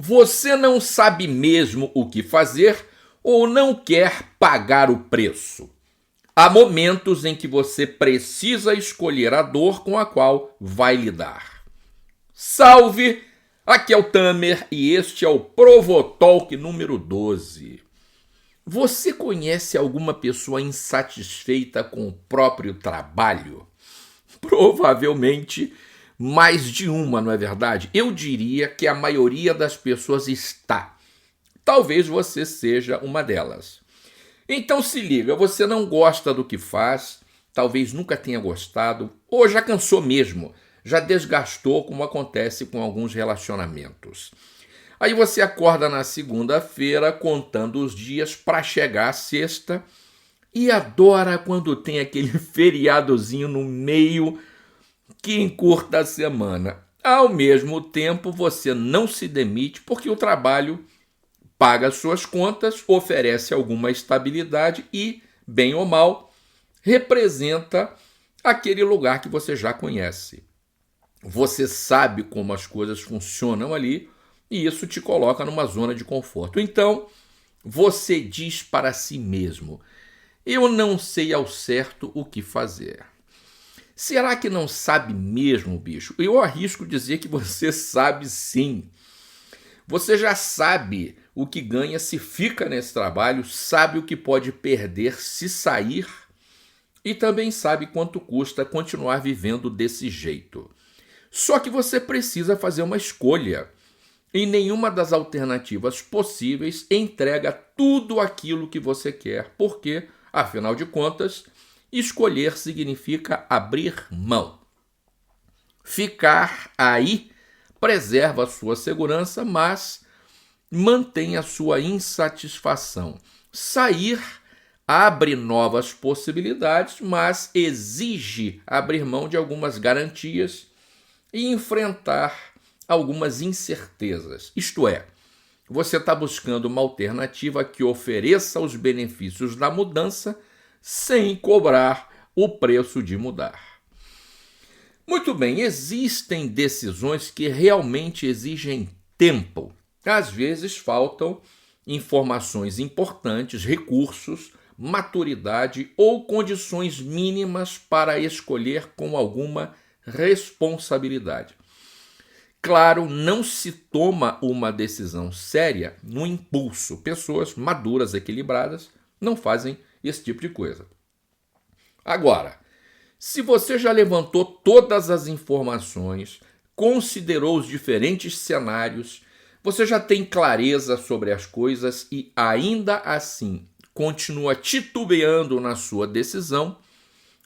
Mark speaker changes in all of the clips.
Speaker 1: Você não sabe mesmo o que fazer ou não quer pagar o preço. Há momentos em que você precisa escolher a dor com a qual vai lidar. Salve! Aqui é o Tamer e este é o Provotalk número 12. Você conhece alguma pessoa insatisfeita com o próprio trabalho? Provavelmente mais de uma, não é verdade? Eu diria que a maioria das pessoas está. Talvez você seja uma delas. Então se liga, você não gosta do que faz, talvez nunca tenha gostado, ou já cansou mesmo, já desgastou, como acontece com alguns relacionamentos. Aí você acorda na segunda-feira contando os dias para chegar à sexta e adora quando tem aquele feriadozinho no meio que encurta a semana. Ao mesmo tempo, você não se demite porque o trabalho paga suas contas, oferece alguma estabilidade e, bem ou mal, representa aquele lugar que você já conhece. Você sabe como as coisas funcionam ali e isso te coloca numa zona de conforto. Então, você diz para si mesmo: eu não sei ao certo o que fazer. Será que não sabe mesmo, bicho? Eu arrisco dizer que você sabe sim. Você já sabe o que ganha se fica nesse trabalho, sabe o que pode perder se sair e também sabe quanto custa continuar vivendo desse jeito. Só que você precisa fazer uma escolha e nenhuma das alternativas possíveis entrega tudo aquilo que você quer, porque, afinal de contas, escolher significa abrir mão. Ficar aí preserva a sua segurança, mas mantém a sua insatisfação. Sair abre novas possibilidades, mas exige abrir mão de algumas garantias e enfrentar algumas incertezas. Isto é, você está buscando uma alternativa que ofereça os benefícios da mudança sem cobrar o preço de mudar. Muito bem, existem decisões que realmente exigem tempo. Às vezes faltam informações importantes, recursos, maturidade ou condições mínimas para escolher com alguma responsabilidade. Claro, não se toma uma decisão séria no impulso. Pessoas maduras, equilibradas, não fazem esse tipo de coisa. Agora, se você já levantou todas as informações, considerou os diferentes cenários, você já tem clareza sobre as coisas e ainda assim continua titubeando na sua decisão,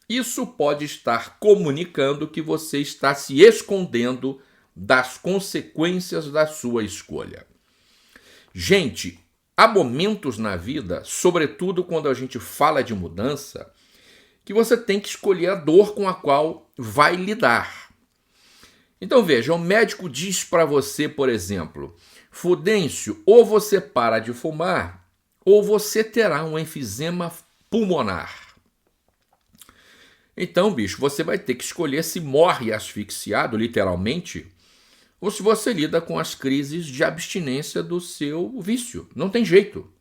Speaker 1: isso pode estar comunicando que você está se escondendo das consequências da sua escolha. Gente, há momentos na vida, sobretudo quando a gente fala de mudança, que você tem que escolher a dor com a qual vai lidar. Então veja, o médico diz para você, por exemplo, Fudêncio, ou você para de fumar, ou você terá um enfisema pulmonar. Então, bicho, você vai ter que escolher se morre asfixiado, literalmente, ou se você lida com as crises de abstinência do seu vício. Não tem jeito.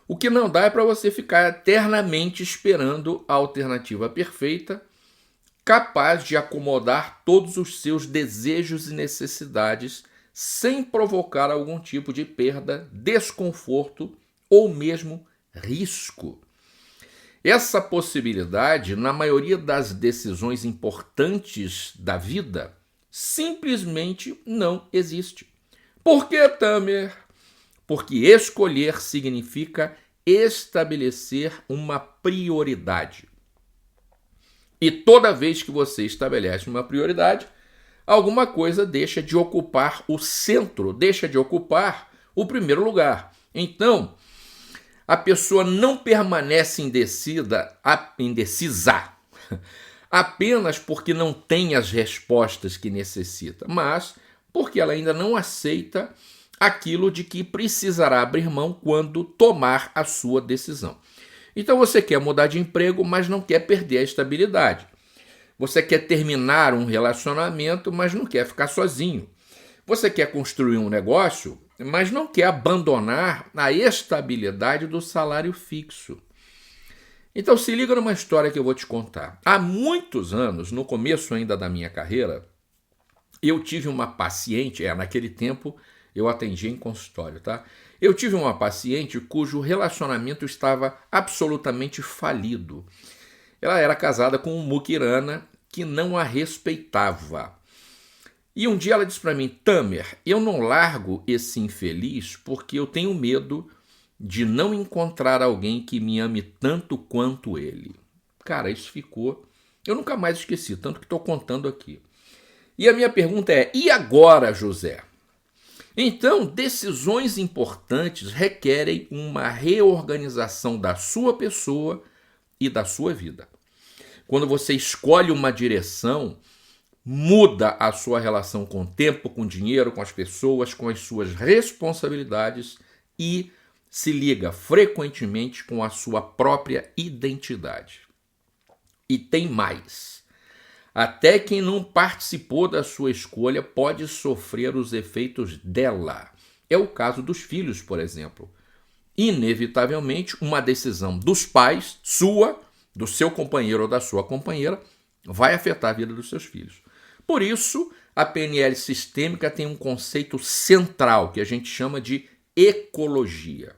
Speaker 1: O que não dá é para você ficar eternamente esperando a alternativa perfeita, capaz de acomodar todos os seus desejos e necessidades sem provocar algum tipo de perda, desconforto ou mesmo risco. Essa possibilidade, na maioria das decisões importantes da vida, simplesmente não existe. Por que, Tamer? Porque escolher significa estabelecer uma prioridade. E toda vez que você estabelece uma prioridade, alguma coisa deixa de ocupar o centro, deixa de ocupar o primeiro lugar. Então, a pessoa não permanece indecisa apenas porque não tem as respostas que necessita, mas porque ela ainda não aceita aquilo de que precisará abrir mão quando tomar a sua decisão. Então você quer mudar de emprego, mas não quer perder a estabilidade. Você quer terminar um relacionamento, mas não quer ficar sozinho. Você quer construir um negócio, mas não quer abandonar a estabilidade do salário fixo. Então se liga numa história que eu vou te contar. Há muitos anos, no começo ainda da minha carreira, eu tive uma paciente, naquele tempo eu atendia em consultório, tá? Eu tive uma paciente cujo relacionamento estava absolutamente falido. Ela era casada com um muquirana que não a respeitava. E um dia ela disse para mim: Tamer, eu não largo esse infeliz porque eu tenho medo de não encontrar alguém que me ame tanto quanto ele. Cara, isso ficou... Eu nunca mais esqueci, tanto que estou contando aqui. E a minha pergunta é: e agora, José? Então, decisões importantes requerem uma reorganização da sua pessoa e da sua vida. Quando você escolhe uma direção, muda a sua relação com o tempo, com o dinheiro, com as pessoas, com as suas responsabilidades e se liga frequentemente com a sua própria identidade. E tem mais. Até quem não participou da sua escolha pode sofrer os efeitos dela. É o caso dos filhos, por exemplo. Inevitavelmente, uma decisão dos pais, sua, do seu companheiro ou da sua companheira, vai afetar a vida dos seus filhos. Por isso, a PNL sistêmica tem um conceito central que a gente chama de ecologia.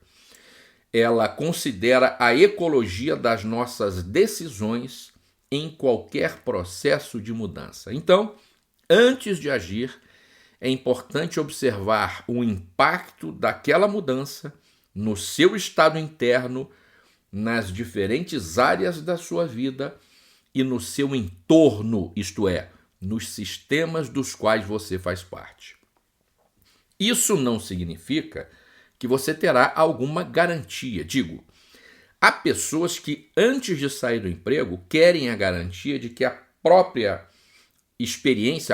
Speaker 1: Ela considera a ecologia das nossas decisões em qualquer processo de mudança. Então, antes de agir, é importante observar o impacto daquela mudança no seu estado interno, nas diferentes áreas da sua vida e no seu entorno, isto é, nos sistemas dos quais você faz parte. Isso não significa que você terá alguma garantia. Digo, há pessoas que antes de sair do emprego querem a garantia de que a própria experiência,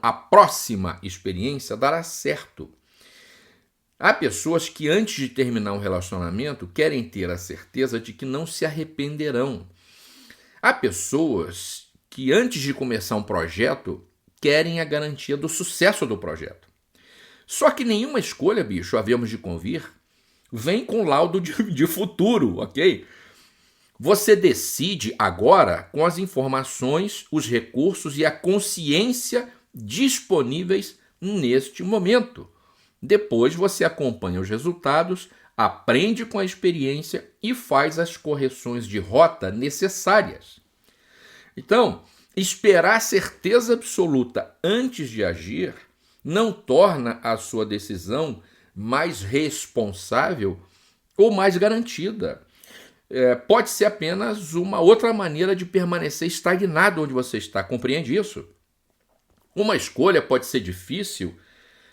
Speaker 1: a próxima experiência dará certo. Há pessoas que antes de terminar um relacionamento querem ter a certeza de que não se arrependerão. Há pessoas que antes de começar um projeto querem a garantia do sucesso do projeto. Só que nenhuma escolha, bicho, havemos de convir, vem com laudo de futuro, ok? Você decide agora com as informações, os recursos e a consciência disponíveis neste momento. Depois você acompanha os resultados, aprende com a experiência e faz as correções de rota necessárias. Então, esperar certeza absoluta antes de agir não torna a sua decisão mais responsável ou mais garantida. Pode ser apenas uma outra maneira de permanecer estagnado onde você está. Compreende isso? Uma escolha pode ser difícil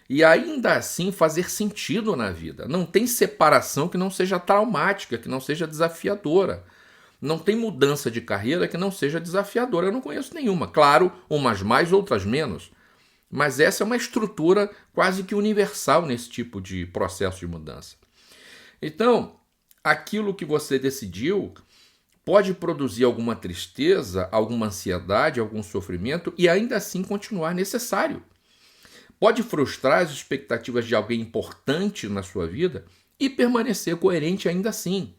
Speaker 1: e ainda assim fazer sentido na vida. Não tem separação que não seja traumática, que não seja desafiadora. Não tem mudança de carreira que não seja desafiadora. Eu não conheço nenhuma. Claro, umas mais, outras menos. Mas essa é uma estrutura quase que universal nesse tipo de processo de mudança. Então, aquilo que você decidiu pode produzir alguma tristeza, alguma ansiedade, algum sofrimento e ainda assim continuar necessário. Pode frustrar as expectativas de alguém importante na sua vida e permanecer coerente ainda assim.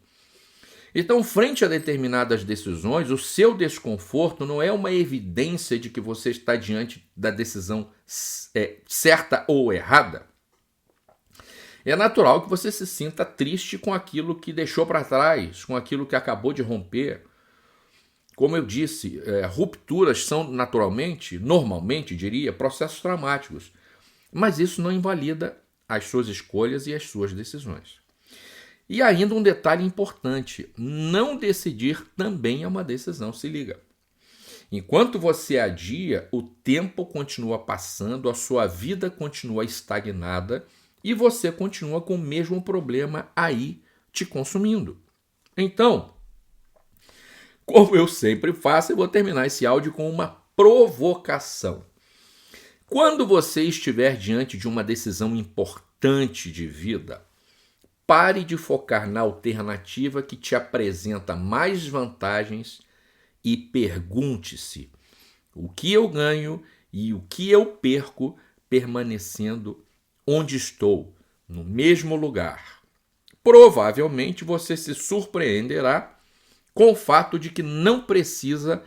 Speaker 1: Então, frente a determinadas decisões, o seu desconforto não é uma evidência de que você está diante da decisão certa ou errada. É natural que você se sinta triste com aquilo que deixou para trás, com aquilo que acabou de romper. Como eu disse, rupturas são normalmente, diria, processos traumáticos. Mas isso não invalida as suas escolhas e as suas decisões. E ainda um detalhe importante, não decidir também é uma decisão, se liga. Enquanto você adia, o tempo continua passando, a sua vida continua estagnada e você continua com o mesmo problema aí te consumindo. Então, como eu sempre faço, eu vou terminar esse áudio com uma provocação. Quando você estiver diante de uma decisão importante de vida, pare de focar na alternativa que te apresenta mais vantagens e pergunte-se: o que eu ganho e o que eu perco permanecendo onde estou, no mesmo lugar. Provavelmente você se surpreenderá com o fato de que não precisa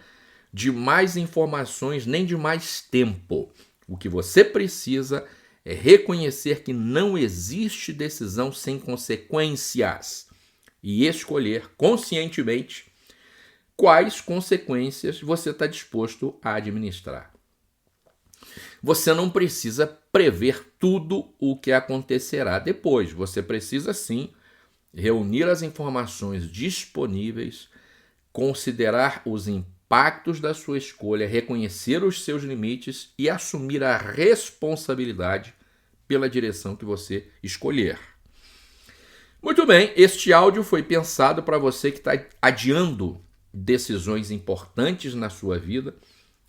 Speaker 1: de mais informações nem de mais tempo. O que você precisa é reconhecer que não existe decisão sem consequências e escolher conscientemente quais consequências você está disposto a administrar. Você não precisa prever tudo o que acontecerá depois. Você precisa, sim, reunir as informações disponíveis, considerar os impactos da sua escolha, reconhecer os seus limites e assumir a responsabilidade pela direção que você escolher. Muito bem, este áudio foi pensado para você que está adiando decisões importantes na sua vida,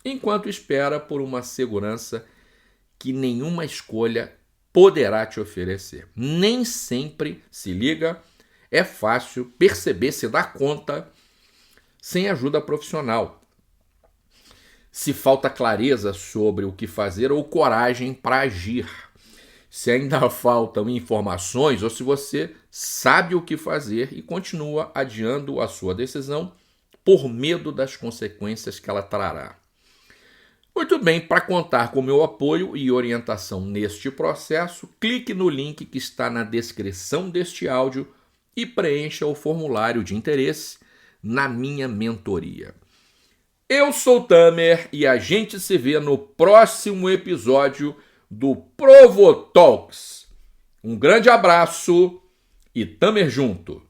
Speaker 1: enquanto espera por uma segurança que nenhuma escolha poderá te oferecer. Nem sempre, se liga, é fácil perceber, se dar conta, sem ajuda profissional. Se falta clareza sobre o que fazer ou coragem para agir. Se ainda faltam informações ou se você sabe o que fazer e continua adiando a sua decisão por medo das consequências que ela trará. Muito bem, para contar com o meu apoio e orientação neste processo, clique no link que está na descrição deste áudio e preencha o formulário de interesse na minha mentoria. Eu sou Tamer e a gente se vê no próximo episódio do Provo Talks. Um grande abraço e Tamer junto!